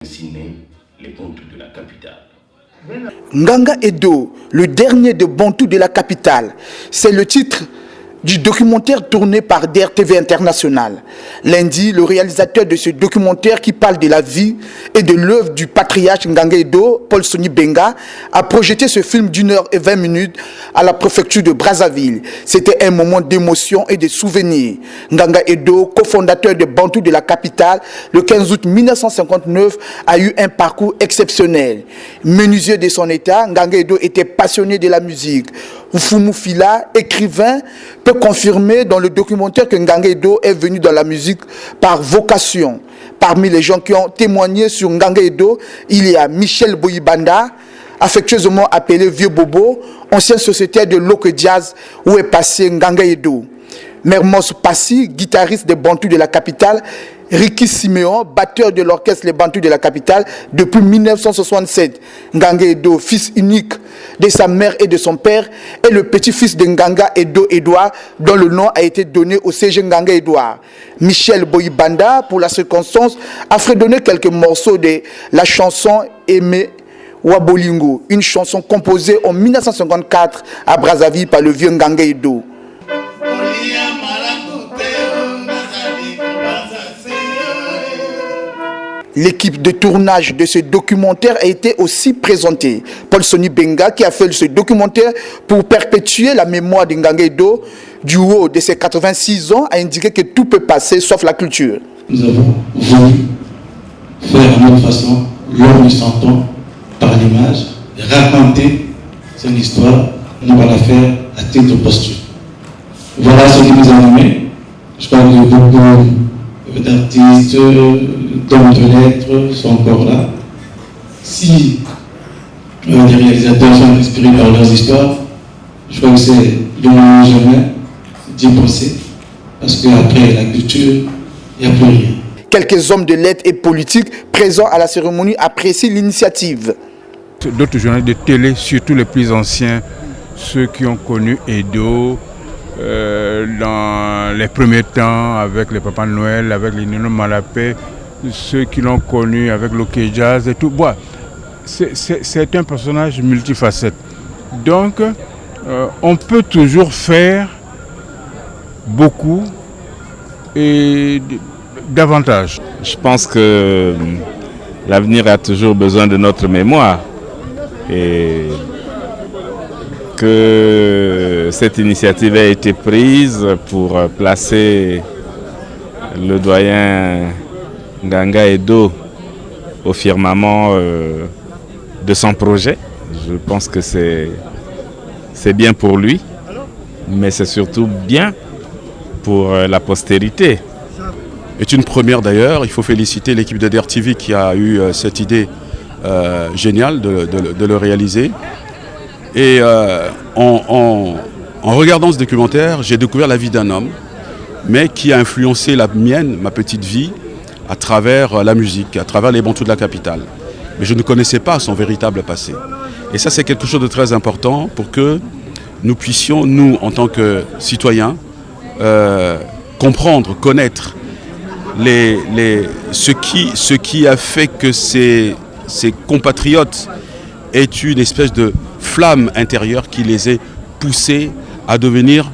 Dessiner les Bantous de la capitale. Nganga Edo, le dernier de Bantous de la capitale, c'est le titre du documentaire tourné par DRTV International. Lundi, le réalisateur de ce documentaire qui parle de la vie et de l'œuvre du patriarche Nganga Edo, Paul Soni Benga, a projeté ce film d'1h20 à la préfecture de Brazzaville. C'était un moment d'émotion et de souvenir. Nganga Edo, cofondateur de Bantous de la capitale, le 15 août 1959, a eu un parcours exceptionnel. Menuisier de son état, Nganga Edo était passionné de la musique. Oufoumu Fila, écrivain, peut confirmer dans le documentaire que Nganga Edo est venu dans la musique par vocation. Parmi les gens qui ont témoigné sur Nganga Edo, il y a Michel Boyibanda, affectueusement appelé Vieux Bobo, ancien sociétaire de Loke Jazz où est passé Nganga Edo. Mermoz Passy, guitariste des Bantous de la capitale, Ricky Siméon, batteur de l'orchestre Les Bantous de la capitale depuis 1967. Nganga Edo, fils unique de sa mère et de son père, est le petit-fils de Nganga Edo Edouard, dont le nom a été donné au CG Nganga Edouard. Michel Boyibanda, pour la circonstance, a fredonné quelques morceaux de la chanson Aimé Wabolingo, une chanson composée en 1954 à Brazzaville par le vieux Nganga Edo. L'équipe de tournage de ce documentaire a été aussi présentée. Paul Soni Benga, qui a fait ce documentaire pour perpétuer la mémoire de Nganga Edo, du haut de ses 86 ans, a indiqué que tout peut passer sauf la culture. Nous avons voulu faire à notre façon, l'homme du santon, par l'image, raconter son histoire. Nous allons la faire à titre posthume. Voilà ce qui nous a animés. Je parle de beaucoup d'artistes, d'hommes de lettres sont encore là. Si les réalisateurs sont inspirés par leurs histoires, je crois que c'est le moment jamais d'y penser, parce qu'après la culture, il n'y a plus rien. Quelques hommes de lettres et politiques présents à la cérémonie apprécient l'initiative. D'autres journalistes de télé, surtout les plus anciens, ceux qui ont connu Edo, dans les premiers temps avec les Papa Noël, avec les Nino Malapé, ceux qui l'ont connu avec Loke Jazz et tout. Bon, c'est un personnage multifacette. Donc, on peut toujours faire beaucoup et davantage. Je pense que l'avenir a toujours besoin de notre mémoire et que cette initiative a été prise pour placer le doyen Nganga Edo au firmament de son projet. Je pense que c'est bien pour lui, mais c'est surtout bien pour la postérité. C'est une première d'ailleurs, il faut féliciter l'équipe de DRTV qui a eu cette idée géniale de le réaliser. Et en regardant ce documentaire, j'ai découvert la vie d'un homme, mais qui a influencé la mienne, ma petite vie, à travers la musique, à travers les Bantous de la capitale. Mais je ne connaissais pas son véritable passé. Et ça, c'est quelque chose de très important pour que nous puissions, nous, en tant que citoyens, comprendre, connaître ce qui a fait que ces compatriotes aient une espèce de flamme intérieure qui les ait poussés à devenir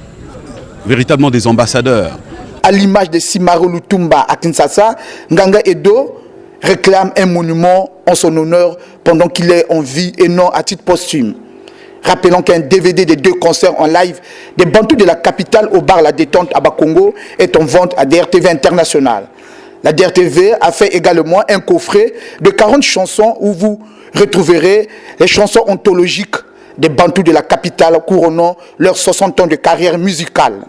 véritablement des ambassadeurs. À l'image de Simaro Lutumba à Kinshasa, Nganga Edo réclame un monument en son honneur pendant qu'il est en vie et non à titre posthume. Rappelons qu'un DVD des 2 concerts en live des Bantous de la capitale au bar La Détente à Bakongo est en vente à DRTV International. La DRTV a fait également un coffret de 40 chansons où vous retrouverez les chansons anthologiques des Bantous de la capitale couronnant leurs 60 ans de carrière musicale.